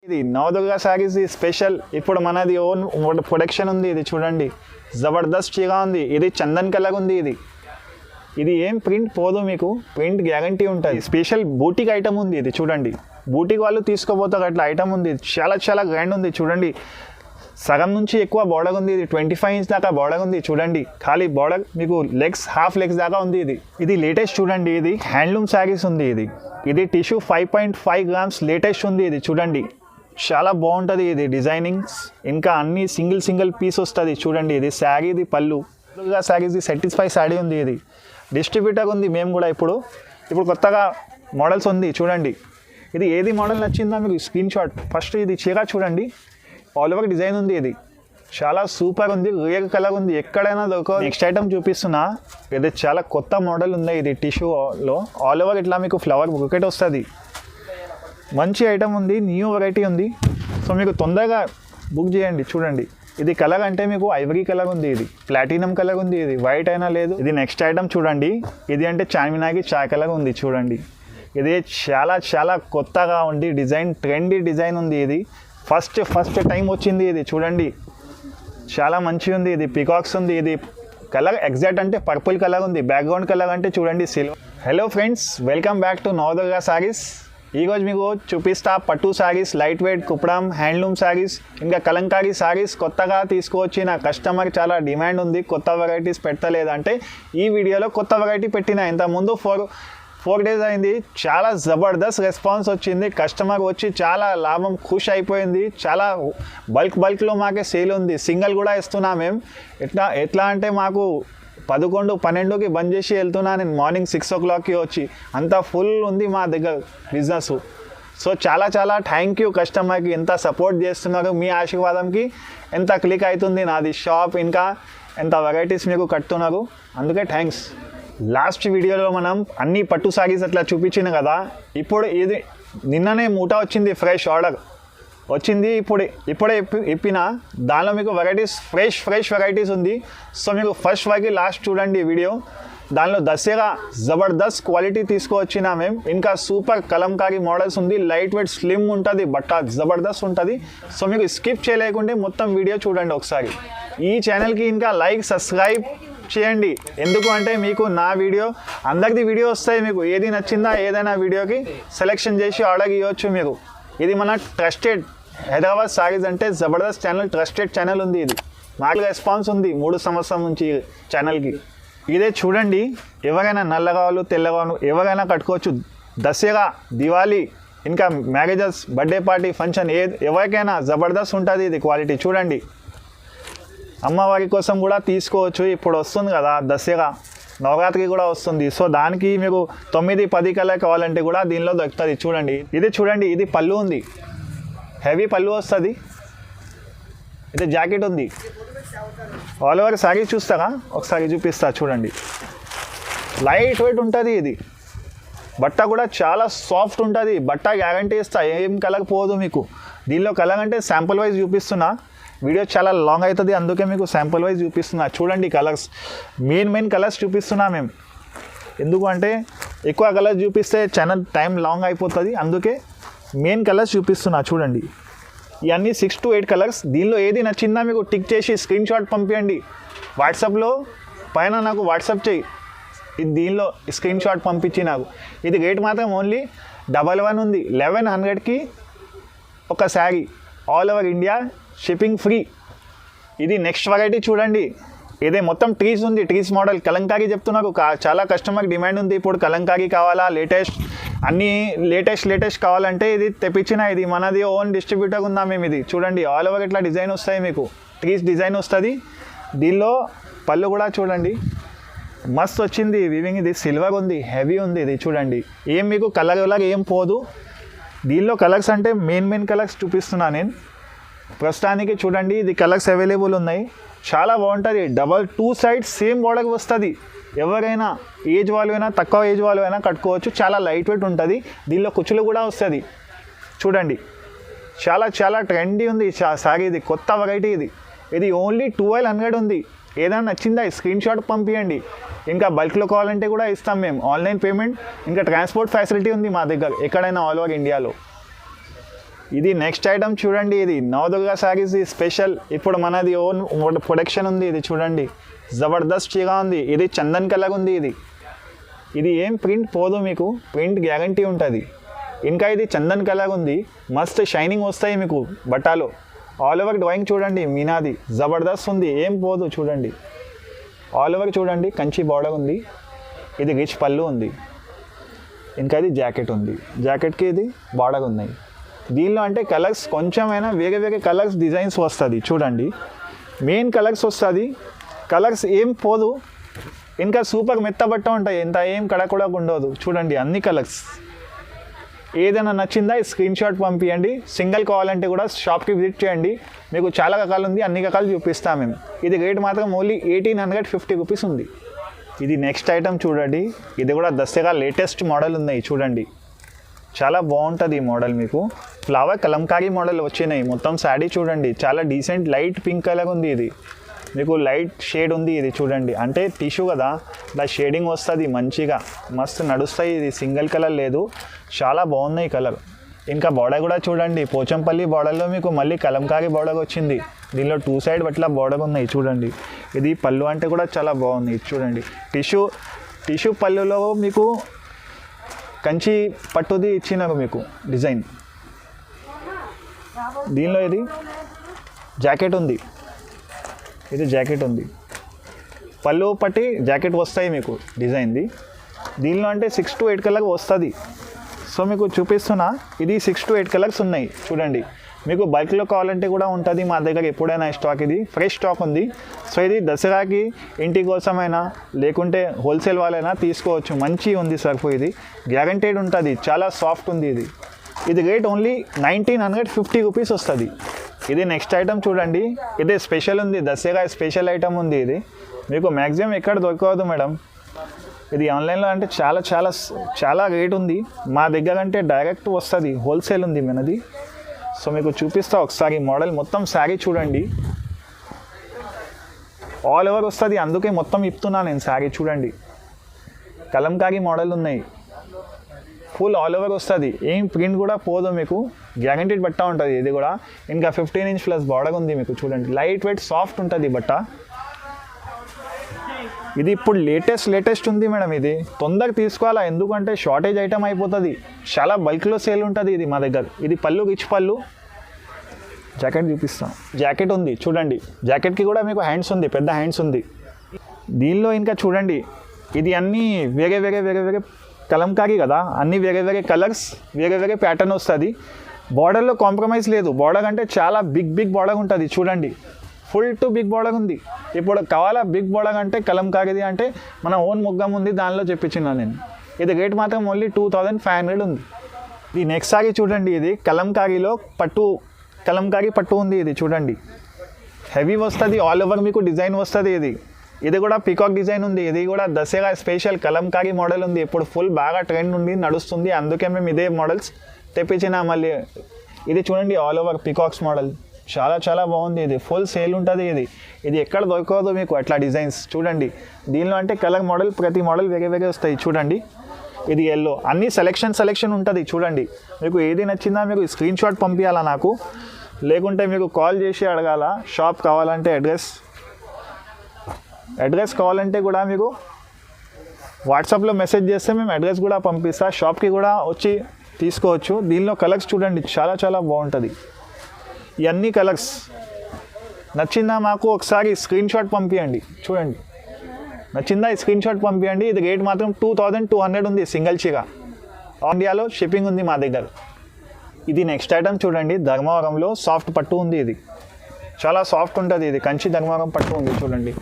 ఇది నవదుర్గ సారీస్ స్పెషల్ ఇప్పుడు మనది ఓన్ ప్రొడక్షన్ ఉంది. ఇది చూడండి జబర్దస్త్గా ఉంది. ఇది చందన్ కలర్ ఉంది. ఇది ఏం ప్రింట్ పోదు, మీకు ప్రింట్ గ్యారంటీ ఉంటుంది. స్పెషల్ బూటిక్ ఐటమ్ ఉంది. ఇది చూడండి బూటిక్ వాళ్ళు తీసుకోపోతారు అట్లా ఐటమ్ ఉంది. చాలా చాలా గ్రాండ్ ఉంది. చూడండి సగం నుంచి ఎక్కువ బోర్డర్ ఉంది. ఇది 25 ఇంచ్ దాకా బోర్డర్ ఉంది. చూడండి ఖాళీ బోర్డర్ మీకు లెగ్స్ హాఫ్ లెగ్స్ దాకా ఉంది. ఇది లేటెస్ట్ చూడండి. ఇది హ్యాండ్లూమ్ శారీస్ ఉంది. ఇది టిష్యూ 5.5 గ్రామ్స్ లేటెస్ట్ ఉంది. ఇది చూడండి చాలా బాగుంటుంది. ఇది డిజైనింగ్స్ ఇంకా అన్ని సింగిల్ పీస్ వస్తుంది. చూడండి ఇది శారీ, ఇది పళ్ళు శారీస్ సాటిస్ఫై శారీ ఉంది. ఇది డిస్ట్రిబ్యూటర్ ఉంది. మేము కూడా ఇప్పుడు కొత్తగా మోడల్స్ ఉంది. చూడండి ఇది ఏది మోడల్ నచ్చిందో మీకు స్క్రీన్ షాట్. ఫస్ట్ ఇది చీర చూడండి ఆల్ ఓవర్ డిజైన్ ఉంది. ఇది చాలా సూపర్ ఉంది. రేర్ కలర్ ఉంది. ఎక్కడైనా దొరకదు. నెక్స్ట్ ఐటమ్ చూపిస్తున్నా. ఇది చాలా కొత్త మోడల్ ఉంది. ఇది టిష్యూలో ఆల్ ఓవర్ ఇట్లా మీకు ఫ్లవర్ బుకెట్ వస్తుంది. మంచి ఐటమ్ ఉంది. న్యూ వెరైటీ ఉంది. సో మీకు తొందరగా బుక్ చేయండి. చూడండి ఇది కలర్ అంటే మీకు ఐవరీ కలర్ ఉంది. ఇది ప్లాటినం కలర్ ఉంది. ఇది వైట్ అయినా లేదు. ఇది నెక్స్ట్ ఐటమ్ చూడండి. ఇది అంటే చార్మినాకి చాయ్ కలర్ ఉంది. చూడండి ఇది చాలా చాలా కొత్తగా ఉంది. డిజైన్ ట్రెండీ డిజైన్ ఉంది. ఇది ఫస్ట్ టైం వచ్చింది. ఇది చూడండి చాలా మంచిగా ఉంది. ఇది పికాక్స్ ఉంది. ఇది కలర్ ఎగ్జాక్ట్ అంటే పర్పుల్ కలర్ ఉంది. బ్యాక్గ్రౌండ్ కలర్ అంటే చూడండి silver. Hello friends, welcome back to Navadurga saris. ఈరోజు మీకు చూపిస్తా పట్టు saris, light weight Kuppadam handloom saris, ఇంకా కలంకారీ శారీస్ కొత్తగా తీసుకువచ్చి నా కస్టమర్ చాలా డిమాండ్ ఉంది. కొత్త వెరైటీస్ పెట్టలేదంటే ఈ వీడియోలో కొత్త వెరైటీ పెట్టిన. ఇంతకుముందు 4 days అయింది. చాలా జబర్దస్త్ రెస్పాన్స్ వచ్చింది. కస్టమర్ వచ్చి చాలా లాభం ఖుష్ అయిపోయింది. చాలా బల్క్లో మాకే సేల్ ఉంది. సింగిల్ కూడా ఇస్తున్నా మేము. ఎట్లా అంటే మాకు 11-12కి బంద్ చేసి వెళ్తున్నా నేను. మార్నింగ్ 6 o'clockకి వచ్చి అంత ఫుల్ ఉంది మా దగ్గర బిజినెస్. సో చాలా చాలా థ్యాంక్ యూ కస్టమర్కి. ఎంత సపోర్ట్ చేస్తున్నారు. మీ ఆశీర్వాదంకి ఎంత క్లిక్ అవుతుంది నాది షాప్, ఇంకా ఎంత వెరైటీస్ మీకు కట్టుతున్నారు. అందుకే థ్యాంక్స్. లాస్ట్ వీడియోలో మనం అన్ని పట్టు సారీస్ అట్లా చూపించింది కదా. ఇప్పుడు ఇది నిన్ననే మూట వచ్చింది. ఫ్రెష్ ఆర్డర్ వచ్చింది. ఇప్పుడే ఇప్పిన. దానిలో మీకు వెరైటీస్ ఫ్రెష్ వెరైటీస్ ఉంది. సో మీకు ఫస్ట్ వరకు లాస్ట్ చూడండి వీడియో. దానిలో దసరా జబర్దస్త్ క్వాలిటీ తీసుకువచ్చిన మేము. ఇంకా సూపర్ కలంకారీ మోడల్స్ ఉంది. లైట్ వెయిట్ స్లిమ్ ఉంటుంది. బట్ట జబర్దస్త్ ఉంటుంది. సో మీకు స్కిప్ చేయలేకుంటే మొత్తం వీడియో చూడండి ఒకసారి. ఈ ఛానల్కి ఇంకా లైక్ సబ్స్క్రైబ్ చేయండి. ఎందుకు అంటే మీకు నా వీడియో అందరిది వీడియో వస్తాయి. మీకు ఏది నచ్చిందా ఏదైనా వీడియోకి సెలెక్షన్ చేసి ఆర్డర్ ఇవ్వచ్చు మీరు. ఇది మన ట్రస్టెడ్ హైదరాబాద్ సారీస్ అంటే జబర్దస్త్ ఛానల్, ట్రస్టెడ్ ఛానల్ ఉంది. ఇది మాకు రెస్పాన్స్ ఉంది 3 సంవత్సరం నుంచి ఛానల్కి. ఇదే చూడండి. ఎవరైనా నల్లగావాలు తెల్లగావాలు ఎవరైనా కట్టుకోవచ్చు. దసరా, దివాళీ, ఇంకా మ్యారేజెస్, బర్త్డే పార్టీ, ఫంక్షన్ ఎవరికైనా జబర్దస్త్ ఉంటుంది. ఇది క్వాలిటీ చూడండి. అమ్మవారి కోసం కూడా తీసుకోవచ్చు. ఇప్పుడు వస్తుంది కదా దసరా, నవరాత్రి కూడా వస్తుంది. సో దానికి మీకు 9-10 కలర్ కావాలంటే కూడా దీనిలో దొరుకుతుంది. చూడండి ఇది పళ్ళు ఉంది. హెవీ పళ్ళు వస్తుంది. ఇది జాకెట్ ఉంది. ఆల్ ఓవర్ శారీ చూస్తారా ఒకసారి చూపిస్తా. చూడండి లైట్ వెయిట్ ఉంటుంది. ఇది బట్ట కూడా చాలా సాఫ్ట్ ఉంటుంది. బట్ట గ్యారంటీ ఇస్తా, ఏం కలర్ పోదు మీకు. దీనిలో కలర్ అంటే శాంపుల్ వైజ్ చూపిస్తున్నా. వీడియో చాలా లాంగ్ అవుతుంది, అందుకే మీకు శాంపుల్ వైజ్ చూపిస్తున్నా. చూడండి కలర్స్, మెయిన్ కలర్స్ చూపిస్తున్నా మేము. ఎందుకు అంటే ఎక్కువ కలర్స్ చూపిస్తే ఛానల్ టైం లాంగ్ అయిపోతుంది. అందుకే మెయిన్ కలర్స్ చూపిస్తున్నా. చూడండి ఇవన్నీ 6 to 8 కలర్స్. దీనిలో ఏది నచ్చిందా మీకు టిక్ చేసి స్క్రీన్ షాట్ పంపించండి. వాట్సాప్లో పైన నాకు వాట్సాప్ చేయి. ఇది దీనిలో స్క్రీన్ షాట్ పంపించి నాకు. ఇది రేట్ మాత్రం ఓన్లీ 11 ఉంది. 1100కి ఒక sari. All over India shipping free. ఇది నెక్స్ట్ వెరైటీ చూడండి. ఇదే మొత్తం ట్రీస్ ఉంది. ట్రీస్ మోడల్ కలంకారీ చెప్తున్నారు. చాలా కస్టమర్ డిమాండ్ ఉంది. ఇప్పుడు కలంకారీ కావాలా, అన్నీ లేటెస్ట్ కావాలంటే ఇది తెప్పించిన. ఇది మనది ఓన్ డిస్ట్రిబ్యూటర్ ఉందా మేము. ఇది చూడండి ఆల్ ఓవర్ ఇట్లా డిజైన్ వస్తాయి మీకు. ట్రీస్ డిజైన్ వస్తుంది. దీనిలో పళ్ళు కూడా చూడండి మస్తు వచ్చింది. వివింగ్ ఇది సిల్వర్ ఉంది. హెవీ ఉంది. ఇది చూడండి ఏం మీకు కలర్ ఏం పోదు. దీనిలో కలర్స్ అంటే మెయిన్ కలర్స్ చూపిస్తున్నా నేను ప్రస్తుతానికి. చూడండి ఇది కలర్స్ అవైలబుల్ ఉన్నాయి. చాలా బాగుంటుంది. 2 sides సేమ్ బోర్డర్ వస్తుంది. ఎవరైనా ఏజ్ వాళ్ళు అయినా తక్కువ ఏజ్ వాళ్ళు అయినా కట్టుకోవచ్చు. చాలా లైట్ వెయిట్ ఉంటుంది. దీనిలో కుచ్చులు కూడా వస్తుంది. చూడండి చాలా చాలా ట్రెండీ ఉంది సారీ. ఇది కొత్త వెరైటీ. ఇది ఓన్లీ 1200 ఉంది. ఏదైనా నచ్చిందా స్క్రీన్ షాట్ పంపించండి. ఇంకా బల్క్లో కావాలంటే కూడా ఇస్తాం మేము. ఆన్లైన్ పేమెంట్, ఇంకా ట్రాన్స్పోర్ట్ ఫెసిలిటీ ఉంది మా దగ్గర ఎక్కడైనా ఆల్ ఓవర్ ఇండియాలో. ఇది నెక్స్ట్ ఐటమ్ చూడండి, ఇది నవదుర్గా శారీస్ స్పెషల్. ఇప్పుడు మనది ఓన్ ప్రొడక్షన్ ఉంది. ఇది చూడండి జబర్దస్త్గా ఉంది. ఇది చందన్ కలర్ ఉంది. ఇది ఏం ప్రింట్ పోదు, మీకు ప్రింట్ గ్యారంటీ ఉంటుంది. ఇంకా ఇది చందన్ కలర్ ఉంది, మస్త్ షైనింగ్ వస్తాయి మీకు బట్టాలో. ఆల్ ఓవర్ డ్రాయింగ్ చూడండి, మీనాది జబర్దస్త్ ఉంది, ఏం పోదు చూడండి. ఆల్ ఓవర్ చూడండి, కంచి బార్డర్ ఉంది. ఇది రిచ్ పళ్ళు ఉంది. ఇంకా ఇది జాకెట్ ఉంది, జాకెట్కి ఇది బార్డర్ ఉన్నాయి. దీనిలో అంటే కలర్స్ కొంచెమైనా వేరే వేరే కలర్స్ డిజైన్స్ వస్తుంది చూడండి. మెయిన్ కలర్స్ వస్తుంది, కలర్స్ ఏం పోదు. ఇంకా సూపర్ మెత్త బట్ట ఉంటాయి, ఎంత ఏం కడకూడ ఉండదు చూడండి. అన్ని కలర్స్ ఏదైనా నచ్చిందా స్క్రీన్ షాట్ పంపించండి. సింగిల్ కావాలంటే కూడా షాప్కి విజిట్ చేయండి, మీకు చాలా రకాలు ఉంది, అన్ని రకాలు చూపిస్తాం మేము. ఇది రేట్ మాత్రం ఓన్లీ 1850 రూపీస్ ఉంది. ఇది నెక్స్ట్ ఐటమ్ చూడండి, ఇది కూడా దసరా లేటెస్ట్ మోడల్ ఉన్నాయి చూడండి. చాలా బాగుంటుంది ఈ మోడల్. మీకు ఫ్లవర్ కలంకారీ మోడల్ వచ్చినాయి. మొత్తం శారీ చూడండి, చాలా డీసెంట్ లైట్ పింక్ కలర్ ఉంది. ఇది మీకు లైట్ షేడ్ ఉంది. ఇది చూడండి, అంటే టిష్యూ కదా, ఇలా షేడింగ్ వస్తుంది మంచిగా, మస్తు నడుస్తాయి. ఇది సింగిల్ కలర్ లేదు, చాలా బాగున్నాయి కలర్. ఇంకా బార్డర్ కూడా చూడండి, పోచంపల్లి బార్డర్లో మీకు మళ్ళీ కలంకారీ బార్డర్ వచ్చింది. దీనిలో 2 సైడ్ అట్లా బార్డర్ ఉన్నాయి చూడండి. ఇది పళ్ళు అంటే కూడా చాలా బాగుంది చూడండి. టిష్యూ పళ్ళులో మీకు కంచి పట్టుది ఇచ్చినారు మీకు డిజైన్. దీనిలో ఇది జాకెట్ ఉంది. ఇది జాకెట్ ఉంది, పళ్ళు పట్టి జాకెట్ వస్తాయి మీకు డిజైన్ది. దీనిలో అంటే 6 to 8 కలర్ వస్తుంది. సో మీకు చూపిస్తున్నా, ఇది 6 to 8 కలర్స్ ఉన్నాయి చూడండి. మీకు బల్క్లో కావాలంటే కూడా ఉంటుంది మా దగ్గర ఎప్పుడైనా స్టాక్. ఇది ఫ్రెష్ స్టాక్ ఉంది. సో ఇది దసరాకి ఇంటి కోసమైనా లేకుంటే హోల్సేల్ వాళ్ళైనా తీసుకోవచ్చు. మంచి ఉంది సర్ఫ్, ఇది గ్యారంటీడ్ ఉంటుంది, చాలా సాఫ్ట్ ఉంది. ఇది రేట్ ఓన్లీ 1950 రూపీస్ వస్తుంది. ఇది నెక్స్ట్ ఐటమ్ చూడండి, ఇది స్పెషల్ ఉంది, దసరా స్పెషల్ ఐటమ్ ఉంది. ఇది మీకు మ్యాక్సిమం ఎక్కడ దొరకవద్దు మేడం. ఇది ఆన్లైన్లో అంటే చాలా చాలా చాలా రేట్ ఉంది, మా దగ్గర అంటే డైరెక్ట్ వస్తుంది, హోల్సేల్ ఉంది మనది. సో మీకు చూపిస్తా ఒకసారి మోడల్. మొత్తం శారీ చూడండి, ఆల్ ఓవర్ వస్తుంది, అందుకే మొత్తం ఇప్పుతున్నా నేను. శారీ చూడండి, కలంకారీ మోడల్ ఉన్నాయి, ఫుల్ ఆల్ ఓవర్ వస్తుంది, ఏం ప్రింట్ కూడా పోదు, మీకు గ్యారంటీడ్ బట్ట ఉంటుంది. ఇది కూడా ఇంకా 15 inch ప్లస్ బార్డర్ ఉంది మీకు చూడండి. లైట్ వెయిట్ సాఫ్ట్ ఉంటుంది బట్ట. ఇది ఇప్పుడు లేటెస్ట్ ఉంది మేడం. ఇది తొందరగా తీసుకోవాలా, ఎందుకంటే షార్టేజ్ ఐటమ్ అయిపోతుంది, చాలా బల్క్లో సేల్ ఉంటుంది ఇది మా దగ్గర. ఇది పళ్ళు రిచ్ పళ్ళు. జాకెట్ చూపిస్తాం, జాకెట్ ఉంది చూడండి. జాకెట్కి కూడా మీకు హ్యాండ్స్ ఉంది, పెద్ద హ్యాండ్స్ ఉంది. దీనిలో ఇంకా చూడండి, ఇది అన్నీ వేరే కలంకారీ కదా, అన్నీ వేరే కలర్స్, వేరే ప్యాటర్న్ వస్తుంది. బార్డర్లో కాంప్రమైజ్ లేదు. బార్డర్ అంటే చాలా బిగ్ బార్డర్ ఉంటుంది చూడండి, ఫుల్ టు బిగ్ బార్డర్ ఉంది. ఇప్పుడు కావాలా బిగ్ బార్డర్ అంటే కలంకారీది అంటే మన ఓన్ ముగ్గం ఉంది, దానిలో చెప్పించిన నేను. ఇది రేట్ మాత్రం ఓన్లీ 2500 ఉంది. ఇది నెక్స్ట్ సారీ చూడండి, ఇది కలంకారీలో కలంకారీ పట్టు ఉంది. ఇది చూడండి, హెవీ వస్తుంది, ఆల్ ఓవర్ మీకు డిజైన్ వస్తుంది. ఇది కూడా పీకాక్ డిజైన్ ఉంది. ఇది కూడా దసరా స్పెషల్ కలంకారీ మోడల్ ఉంది. ఇప్పుడు ఫుల్ బాగా ట్రెండ్ ఉంది, నడుస్తుంది, అందుకే మేము ఇదే మోడల్స్ తెప్పించిన. మళ్ళీ ఇది చూడండి, ఆల్ ఓవర్ పీకాక్స్ మోడల్, చాలా చాలా బాగుంది. ఇది ఫుల్ సేల్ ఉంటుంది. ఇది ఎక్కడ దొరకదు మీకు అట్లా డిజైన్స్ చూడండి. దీనిలో అంటే కలర్ మోడల్, ప్రతి మోడల్ వేరే వస్తాయి చూడండి. ఇది ఎల్లో, అన్నీ సెలెక్షన్ ఉంటుంది చూడండి. మీకు ఏది నచ్చిందా మీకు స్క్రీన్ షాట్ పంపించాలా నాకు, లేకుంటే మీకు కాల్ చేసి అడగాల. షాప్ కావాలంటే అడ్రస్ కావాలంటే కూడా మీకు వాట్సాప్లో మెసేజ్ చేస్తే మేము అడ్రస్ కూడా పంపిస్తా, షాప్కి కూడా వచ్చి తీసుకోవచ్చు. దీనిలో కలర్స్ చూడండి, చాలా చాలా బాగుంటుంది. ఇవన్నీ కలర్స్ నచ్చిందా మాకు ఒకసారి స్క్రీన్ షాట్ పంపించండి చూడండి. నచ్చిందా ఈ స్క్రీన్ షాట్ పంపించండి. ఇది రేట్ మాత్రం 2200 ఉంది సింగిల్ చీర. ఇండియాలో షిప్పింగ్ ఉంది మా దగ్గర. ఇది నెక్స్ట్ ఐటమ్ చూడండి, ధర్మవరంలో సాఫ్ట్ పట్టు ఉంది. ఇది చాలా సాఫ్ట్ ఉంటుంది. ఇది కంచి ధర్మవరం పట్టు ఉంది చూడండి,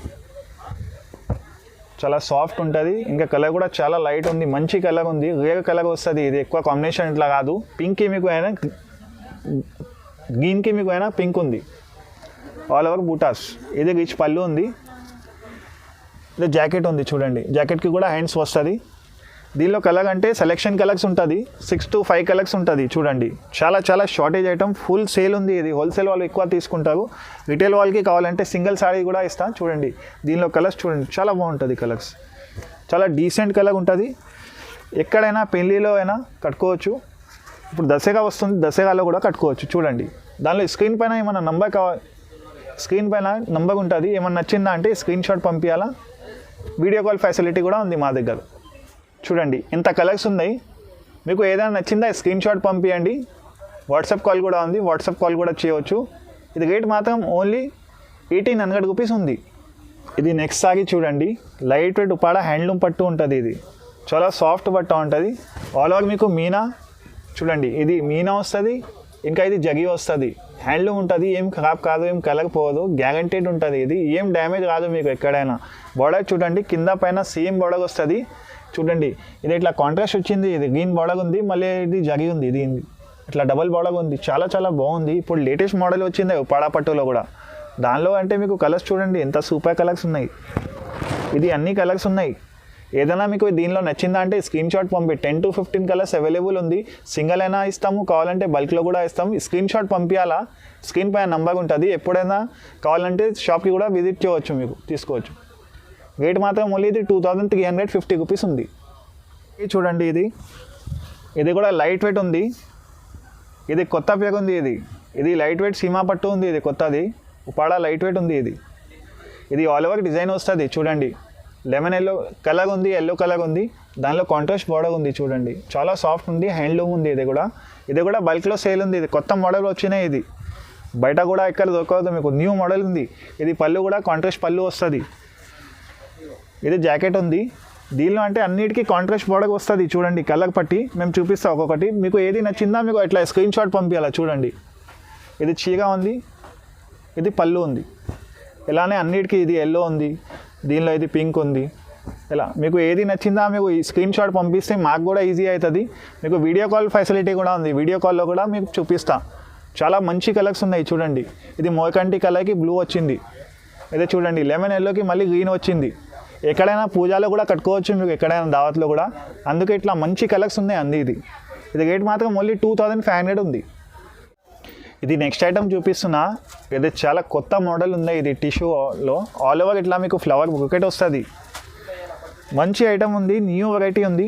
చాలా సాఫ్ట్ ఉంటుంది. ఇంకా కలర్ కూడా చాలా లైట్ ఉంది, మంచి కలర్ ఉంది, రేర్ కలర్ వస్తుంది. ఇది ఎక్కువ కాంబినేషన్ ఇట్లా కాదు. పింక్కి మీకు అయినా గ్రీన్కి మీకు అయినా పింక్ ఉంది, ఆల్ ఓవర్ బూటాస్. ఇది రిచ్ పళ్ళు ఉంది. ఇది జాకెట్ ఉంది చూడండి, జాకెట్కి కూడా హ్యాండ్స్ వస్తుంది. దీనిలో కలర్ అంటే సెలెక్షన్ కలర్స్ ఉంటుంది, 6 to 5 కలర్స్ ఉంటుంది చూడండి. చాలా చాలా షార్టేజ్ ఐటమ్, ఫుల్ సేల్ ఉంది. ఇది హోల్సేల్ వాళ్ళు ఎక్కువ తీసుకుంటారు, రిటైల్ వాళ్ళకి కావాలంటే సింగిల్ సారీ కూడా ఇస్తాను చూడండి. దీనిలో కలర్స్ చూడండి, చాలా బాగుంటుంది కలర్స్, చాలా డీసెంట్ కలర్ ఉంటుంది. ఎక్కడైనా పెళ్ళిలో అయినా కట్టుకోవచ్చు. ఇప్పుడు దసరా వస్తుంది, దసరాలో కూడా కట్టుకోవచ్చు చూడండి. దానిలో స్క్రీన్ పైన ఏమన్నా నంబర్ కావాలి, స్క్రీన్ పైన నంబర్ ఉంటుంది, ఏమన్నా నచ్చిందా అంటే స్క్రీన్ షాట్ పంపించాలా. వీడియో కాల్ ఫెసిలిటీ కూడా ఉంది మా దగ్గర. చూడండి ఇంత కలర్స్ ఉన్నాయి, మీకు ఏదైనా నచ్చిందా స్క్రీన్ షాట్ పంపించండి. వాట్సాప్ కాల్ కూడా ఉంది, వాట్సాప్ కాల్ కూడా చేయవచ్చు. ఇది రేట్ మాత్రం ఓన్లీ 1800 రూపీస్ ఉంది. ఇది నెక్స్ట్ సారీ చూడండి, లైట్ వెయిట్ ఉపాడ హ్యాండ్లూమ్ పట్టు ఉంటుంది. ఇది చాలా సాఫ్ట్ బట్ట ఉంటుంది. ఆల్ ఓవర్ మీకు మీనా చూడండి, ఇది మీనా వస్తుంది, ఇంకా ఇది జగి వస్తుంది. హ్యాండ్లూమ్ ఉంటుంది, ఏం ఖరాబ్ కాదు, ఏం కలర్ పోదు, గ్యారంటీడ్ ఉంటుంది. ఇది ఏం డ్యామేజ్ రాదు మీకు ఎక్కడైనా. బార్డర్ చూడండి, కింద పైన సేమ్ బార్డర్ వస్తుంది. చూడండి ఇది ఇట్లా కాంట్రాస్ట్ వచ్చింది, ఇది గ్రీన్ బార్డర్ ఉంది, మళ్ళీ ఇది జగి ఉంది, ఇది ఇట్లా డబల్ బార్డర్ ఉంది. చాలా చాలా బాగుంది. ఇప్పుడు లేటెస్ట్ మోడల్ వచ్చింది ఉపాడా పట్టులో కూడా. దానిలో అంటే మీకు కలర్స్ చూడండి ఎంత సూపర్ కలర్స్ ఉన్నాయి. ఇది అన్ని కలర్స్ ఉన్నాయి. ఏదైనా మీకు దీనిలో నచ్చిందా అంటే స్క్రీన్ షాట్ పంపి. 10 to 15 కలర్స్ అవైలబుల్ ఉంది. సింగిల్ అయినా ఇస్తాము, కావాలంటే బల్క్లో కూడా ఇస్తాము. స్క్రీన్ షాట్ పంపించాలా, స్క్రీన్ పైన నంబర్ ఉంటుంది. ఎప్పుడైనా కావాలంటే షాప్కి కూడా విజిట్ చేయవచ్చు, మీకు తీసుకోవచ్చు. రేట్ మాత్రం ఓన్లీ ఇది 2350 రూపీస్ ఉంది. ఇది చూడండి, ఇది కూడా లైట్ వెయిట్ ఉంది. ఇది కొత్త పేరు ఉంది. ఇది లైట్ వెయిట్ సీమా పట్టు ఉంది. ఇది కొత్తది ఉపాడా లైట్ వెయిట్ ఉంది. ఇది ఆల్ ఓవర్ డిజైన్ వస్తుంది. చూడండి లెమన్ ఎల్లో కలర్ ఉంది, ఎల్లో కలర్ ఉంది, దానిలో కాంట్రాస్ట్ బార్డర్ ఉంది. చూడండి చాలా సాఫ్ట్ ఉంది, హ్యాండ్లూమ్ ఉంది. ఇది కూడా బల్క్లో సేల్ ఉంది. ఇది కొత్త మోడల్ వచ్చినాయి. ఇది బయట కూడా ఎక్కడ దొరకదు మీకు, న్యూ మోడల్ ఉంది. ఇది పళ్ళు కూడా కాంట్రాస్ట్ పళ్ళు వస్తుంది. ఇది జాకెట్ ఉంది. దీనిలో అంటే అన్నిటికీ కాంట్రాస్ట్ బార్డర్ వస్తుంది. చూడండి కలర్ పట్టి మేము చూపిస్తాం ఒక్కొక్కటి. మీకు ఏది నచ్చిందా మీకు ఇట్లా స్క్రీన్ షాట్ పంపించాలా. చూడండి ఇది చీర ఉంది, ఇది పళ్ళు ఉంది. ఇలానే అన్నిటికీ ఇది ఎల్లో ఉంది, దీనిలో ఇది పింక్ ఉంది. ఇలా మీకు ఏది నచ్చిందా మీకు ఈ స్క్రీన్ షాట్ పంపిస్తే మాకు కూడా ఈజీ అవుతుంది. మీకు వీడియో కాల్ ఫెసిలిటీ కూడా ఉంది. వీడియో కాల్లో కూడా మీకు చూపిస్తా. చాలా మంచి కలర్స్ ఉన్నాయి. చూడండి ఇది మోకంటి కలర్కి బ్లూ వచ్చింది. ఇదే చూడండి లెమన్ ఎల్లోకి మళ్ళీ గ్రీన్ వచ్చింది. ఎక్కడైనా పూజలో కూడా కట్టుకోవచ్చు, మీకు ఎక్కడైనా దావత్లో కూడా. అందుకే ఇట్లా మంచి కలర్స్ ఉన్నాయి అంది. ఇది రేట్ మాత్రం ఓన్లీ 2500 ఉంది. ఇది నెక్స్ట్ ఐటమ్ చూపిస్తున్నా. ఇది చాలా కొత్త మోడల్ ఉంది. ఇది టిష్యూలో ఆల్ ఓవర్ ఇట్లా మీకు ఫ్లవర్ బుకెట్ వస్తుంది. మంచి ఐటమ్ ఉంది, న్యూ వెరైటీ ఉంది.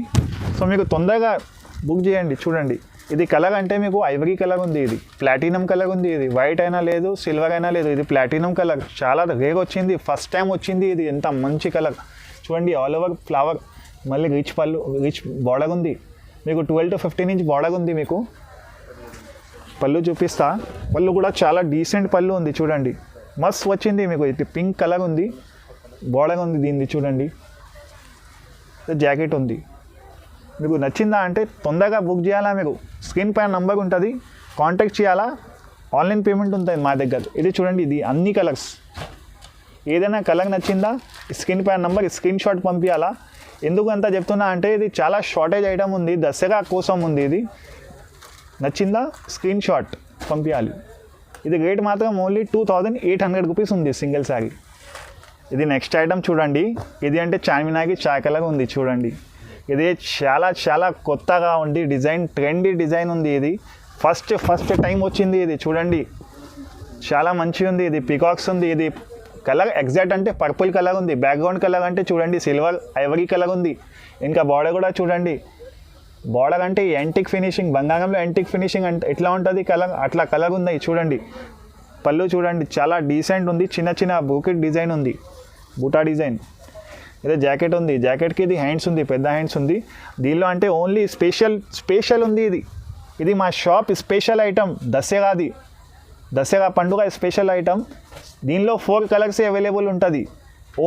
సో మీకు తొందరగా బుక్ చేయండి. చూడండి ఇది కలర్ అంటే మీకు ఐవరీ కలర్ ఉంది, ఇది ప్లాటినం కలర్ ఉంది. ఇది వైట్ అయినా లేదు, సిల్వర్ అయినా లేదు, ఇది ప్లాటినం కలర్. చాలా రేర్ వచ్చింది, ఫస్ట్ టైం వచ్చింది. ఇది ఎంత మంచి కలర్ చూడండి. ఆల్ ఓవర్ ఫ్లవర్, మళ్ళీ రిచ్ పళ్ళు, రిచ్ బార్డర్ ఉంది. మీకు 12 to 15 ఇంచ్ బార్డర్ ఉంది. మీకు పళ్ళు చూపిస్తా. పళ్ళు కూడా చాలా డీసెంట్ పళ్ళు ఉంది. చూడండి మస్త్ వచ్చింది మీకు. ఇది పింక్ కలర్ ఉంది, బార్డర్ ఉంది దీనిది. చూడండి జాకెట్ ఉంది. మీకు నచ్చిందా అంటే తొందరగా బుక్ చేయాలా. మీకు స్క్రీన్ పైన నంబర్ ఉంటుంది, కాంటాక్ట్ చేయాలా. ఆన్లైన్ పేమెంట్ ఉంటుంది మా దగ్గర. ఇది చూడండి, ఇది అన్ని కలర్స్. ఏదైనా కలర్ నచ్చిందా స్క్రీన్ పైన నంబర్ స్క్రీన్ షాట్ పంపించాలా. ఎందుకు అంతా చెప్తున్నా అంటే ఇది చాలా షార్టేజ్ ఐటమ్ ఉంది, దసరా కోసం ఉంది. ఇది నచ్చిందా స్క్రీన్ షాట్ పంపించాలి. ఇది రేట్ మాత్రం ఓన్లీ 2800 రూపీస్ ఉంది సింగిల్ శారీ. ఇది నెక్స్ట్ ఐటమ్ చూడండి. ఇది అంటే చార్మినార్కి చాకలాగా ఉంది. చూడండి ఇది చాలా చాలా కొత్తగా ఉంది. డిజైన్ ట్రెండీ డిజైన్ ఉంది. ఇది ఫస్ట్ టైం వచ్చింది. ఇది చూడండి చాలా మంచిగా ఉంది. ఇది పికాక్స్ ఉంది. ఇది కలర్ ఎగ్జాక్ట్ అంటే పర్పుల్ కలర్ ఉంది. బ్యాక్గ్రౌండ్ కలర్ అంటే చూడండి సిల్వర్ ఐవరీ కలర్ ఉంది. ఇంకా బార్డర్ కూడా చూడండి. బార్డర్ అంటే యాంటిక్ ఫినిషింగ్, బంగారంలో యాంటిక్ ఫినిషింగ్ అంటే ఎట్లా ఉంటుంది కలర్, అట్లా కలర్ ఉంది. చూడండి పళ్ళు చూడండి చాలా డీసెంట్ ఉంది. చిన్న చిన్న బూకెట్ డిజైన్ ఉంది, బూటా డిజైన్. ఇదే జాకెట్ ఉంది. జాకెట్కి ఇది హ్యాండ్స్ ఉంది, పెద్ద హ్యాండ్స్ ఉంది. దీనిలో అంటే ఓన్లీ స్పెషల్ ఉంది. ఇది మా షాప్ స్పెషల్ ఐటమ్. దసరా పండుగ స్పెషల్ ఐటమ్. దీనిలో 4 కలర్స్ అవైలబుల్ ఉంటుంది.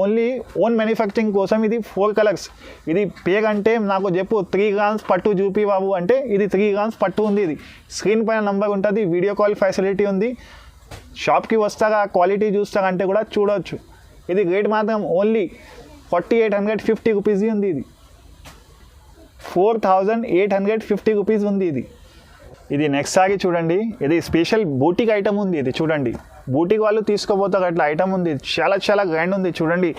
ఓన్లీ ఓన్ మ్యానుఫ్యాక్చరింగ్ కోసం ఇది 4 కలర్స్. ఇది పేరు అంటే నాకు చెప్పు 3 grams పట్టు చూపి బాబు అంటే ఇది 3 grams పట్టు ఉంది. ఇది స్క్రీన్ పైన నంబర్ ఉంటుంది, వీడియో కాల్ ఫెసిలిటీ ఉంది. షాప్కి వస్తాగా క్వాలిటీ చూస్తారంటే కూడా చూడవచ్చు. ఇది రేట్ మాత్రం ఓన్లీ 4850 రూపీస్ ఉంది. ఇది 4850 రూపీస్ ఉంది. ఇది నెక్స్ట్ సారీ చూడండి. ఇది స్పెషల్ బూటిక్ ఐటమ్ ఉంది. ఇది చూడండి బూటిక్ వాళ్ళు తీసుకోపోతారు అట్లా ఐటమ్ ఉంది. చాలా చాలా గ్రాండ్ ఉంది. చూడండి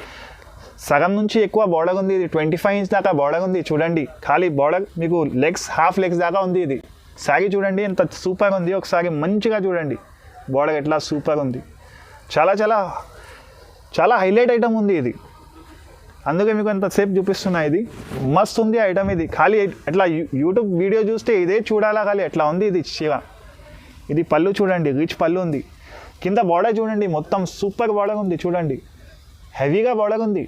సగం నుంచి ఎక్కువ బార్డర్ ఉంది. ఇది 25 ఇంచ్ దాకా బార్డర్ ఉంది. చూడండి ఖాళీ బార్డర్ మీకు హాఫ్ లెగ్స్ దాకా ఉంది. ఇది సారీ చూడండి ఎంత సూపర్ ఉంది. ఒకసారి మంచిగా చూడండి బార్డర్ ఎట్లా సూపర్ ఉంది. చాలా చాలా చాలా హైలైట్ ఐటమ్ ఉంది. అందుకే మీకు అంతసేపు చూపిస్తున్నా. ఇది మస్తు ఉంది ఐటమ్. ఇది ఖాళీ అట్లా యూట్యూబ్ వీడియో చూస్తే ఇదే చూడాలా, ఖాళీ ఎట్లా ఉంది ఇది చీర. ఇది పళ్ళు చూడండి, రిచ్ పళ్ళు ఉంది. కింద బార్డర్ చూడండి, మొత్తం సూపర్ బార్డర్ ఉంది చూడండి, హెవీగా బార్డర్ ఉంది.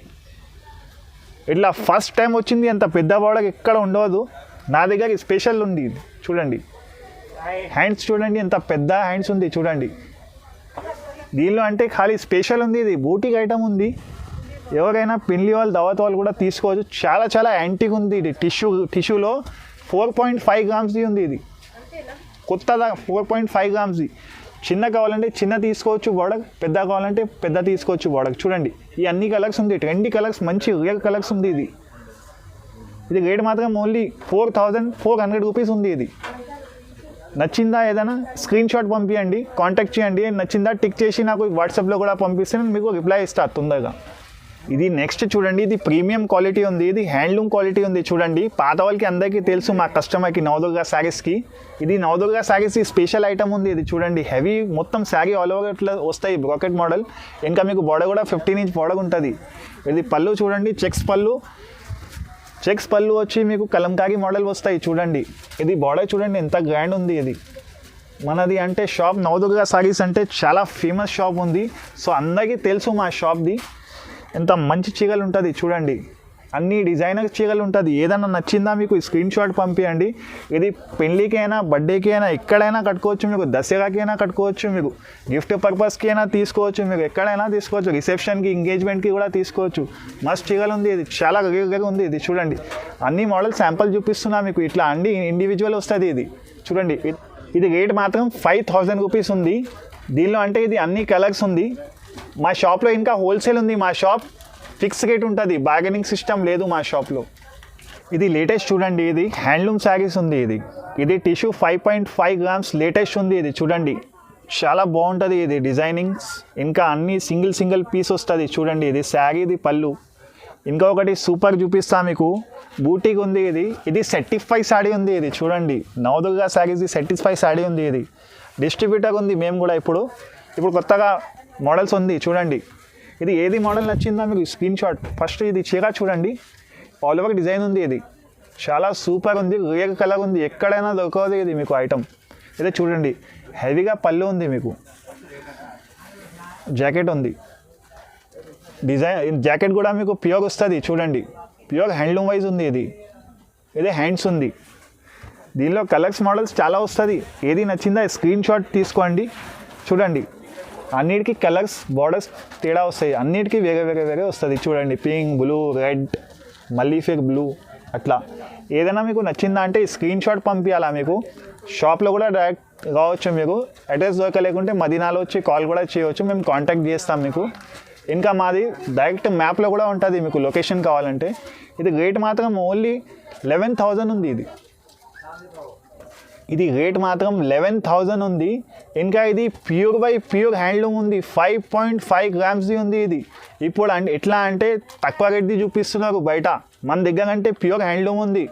ఇట్లా ఫస్ట్ టైం వచ్చింది, అంత పెద్ద బార్డర్ ఎక్కడ ఉండవదు. నా దగ్గర స్పెషల్ ఉంది ఇది చూడండి. హ్యాండ్స్ చూడండి, ఎంత పెద్ద హ్యాండ్స్ ఉంది చూడండి. దీనిలో అంటే ఖాళీ స్పెషల్ ఉంది, ఇది బూటిక్ ఐటమ్ ఉంది. ఎవరైనా పెళ్లి వాళ్ళు దావత్ వాళ్ళు కూడా తీసుకోవచ్చు. చాలా చాలా యాంటిక్ ఉంది ఇది. టిష్యూలో 4.5 గ్రామ్స్ది ఉంది ఇది, కొత్తగా 4.5 గ్రామ్స్ది. చిన్న కావాలంటే చిన్న తీసుకోవచ్చు బార్డర్, పెద్ద కావాలంటే పెద్ద తీసుకోవచ్చు బార్డర్. చూడండి ఈ అన్ని కలర్స్ ఉంది, 20 కలర్స్, మంచి రియల్ కలర్స్ ఉంది ఇది. ఇది రేట్ మాత్రం ఓన్లీ 4,400 రూపీస్ ఉంది ఇది. నచ్చిందా ఏదైనా స్క్రీన్ షాట్ పంపించండి, కాంటాక్ట్ చేయండి. నచ్చిందా టిక్ చేసి నాకు వాట్సాప్లో కూడా పంపిస్తే నేను మీకు రిప్లై ఇస్తాను తొందరగా. ఇది నెక్స్ట్ చూడండి, ఇది ప్రీమియం క్వాలిటీ ఉంది, ఇది హ్యాండ్లూమ్ క్వాలిటీ ఉంది చూడండి. పాత వాళ్ళకి అందరికీ తెలుసు, మా కస్టమర్కి నవదుర్గా శారీస్కి. ఇది నవదుర్గా శారీస్ స్పెషల్ ఐటమ్ ఉంది ఇది చూడండి. హెవీ మొత్తం శారీ ఆల్ ఓవర్ ఇట్లా వస్తాయి, బ్రాకెట్ మోడల్. ఇంకా మీకు బార్డర్ కూడా 15 ఇంచ్ బార్డర్ ఉంటుంది. ఇది పళ్ళు చూడండి, చెక్స్ పళ్ళు వచ్చి మీకు కలంకారీ మోడల్ వస్తాయి చూడండి. ఇది బార్డర్ చూడండి ఎంత గ్రాండ్ ఉంది ఇది. మనది అంటే షాప్ నవదుర్గా శారీస్ అంటే చాలా ఫేమస్ షాప్ ఉంది. సో అందరికీ తెలుసు మా షాప్ది. ఎంత మంచి చీరలు ఉంటుంది చూడండి, అన్ని డిజైనర్ చీరలు ఉంటుంది. ఏదైనా నచ్చిందా మీకు స్క్రీన్ షాట్ పంపించండి. ఇది పెళ్ళికైనా, బర్త్డేకి అయినా, ఎక్కడైనా కట్టుకోవచ్చు. మీకు దసరాకి అయినా కట్టుకోవచ్చు, మీకు గిఫ్ట్ పర్పస్కి అయినా తీసుకోవచ్చు, మీకు ఎక్కడైనా తీసుకోవచ్చు. రిసెప్షన్కి, ఎంగేజ్మెంట్కి కూడా తీసుకోవచ్చు. మస్తు చీరలు ఉంది ఇది, చాలా రేరుగా ఉంది ఇది చూడండి. అన్ని మోడల్ శాంపుల్ చూపిస్తున్నా మీకు. ఇట్లా అన్ని ఇండివిజువల్ వస్తుంది ఇది చూడండి. ఇది రేట్ మాత్రం 5,000 రూపీస్ ఉంది. దీనిలో అంటే ఇది అన్ని కలర్స్ ఉంది. మా షాప్లో ఇంకా హోల్సేల్ ఉంది. మా షాప్ ఫిక్స్ రేట్ ఉంటుంది, బార్గెనింగ్ సిస్టమ్ లేదు మా షాప్లో. ఇది లేటెస్ట్ చూడండి, ఇది హ్యాండ్లూమ్ శారీస్ ఉంది. ఇది టిష్యూ 5.5 గ్రామ్స్ లేటెస్ట్ ఉంది ఇది చూడండి. చాలా బాగుంటుంది ఇది డిజైనింగ్స్. ఇంకా అన్ని సింగిల్ పీస్ వస్తుంది చూడండి. ఇది శారీ, ఇది పళ్ళు. ఇంకా ఒకటి సూపర్ చూపిస్తా మీకు, బూటీకి ఉంది ఇది సర్టిఫైడ్ శారీ ఉంది ఇది చూడండి. నవదుర్గా శారీస్ సర్టిఫైడ్ శారీ ఉంది. ఇది డిస్ట్రిబ్యూటర్ ఉంది మేము కూడా. ఇప్పుడు కొత్తగా మోడల్స్ ఉంది చూడండి. ఇది ఏది మోడల్ నచ్చిందా మీకు స్క్రీన్ షాట్. ఫస్ట్ ఇది చీర చూడండి, ఆల్ ఓవర్ డిజైన్ ఉంది. ఇది చాలా సూపర్ ఉంది, రేర్ కలర్ ఉంది, ఎక్కడైనా దొరకదు ఇది మీకు ఐటమ్. ఇదే చూడండి, హెవీగా పళ్ళు ఉంది మీకు. జాకెట్ ఉంది, డిజైన్ జాకెట్ కూడా మీకు ప్యూర్ వస్తుంది చూడండి. ప్యూర్ హ్యాండ్లూమ్ వైజ్ ఉంది ఇది. ఇదే హ్యాండ్స్ ఉంది. దీనిలో కలర్స్ మోడల్స్ చాలా వస్తుంది. ఏది నచ్చిందా స్క్రీన్ షాట్ తీసుకోండి. చూడండి అన్నిటికీ కలర్స్ బార్డర్స్ తేడా వస్తాయి, అన్నిటికీ వేరే వస్తుంది చూడండి. పింక్, బ్లూ, రెడ్, మళ్ళీ ఫేక్ బ్లూ అట్లా. ఏదైనా మీకు నచ్చిందా అంటే స్క్రీన్ షాట్ పంపించాలా మీకు. షాప్లో కూడా డైరెక్ట్ రావచ్చు, మీకు అడ్రస్ దొరకలేకుంటే మదీనాలో వచ్చి కాల్ కూడా చేయవచ్చు, మేము కాంటాక్ట్ చేస్తాం మీకు. ఇంకా మాది డైరెక్ట్ మ్యాప్లో కూడా ఉంటుంది మీకు లొకేషన్ కావాలంటే. ఇది రేట్ మాత్రం ఓన్లీ 11,000 ఉంది. ఇది రేట్ మాత్రం 11,000 ఉంది. ఇంకా ఇది ప్యూర్ బై ప్యూర్ హ్యాండ్లూమ్ ఉంది, 5.5 గ్రామ్స్ది ఉంది ఇది. ఇప్పుడు ఎట్లా అంటే తక్కువ రేట్ది చూపిస్తున్నారు బయట, మన దగ్గర అంటే ప్యూర్ హ్యాండ్లూమ్ ఉంది.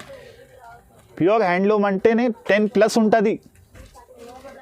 ప్యూర్ హ్యాండ్లూమ్ అంటేనే 10+ ఉంటుంది.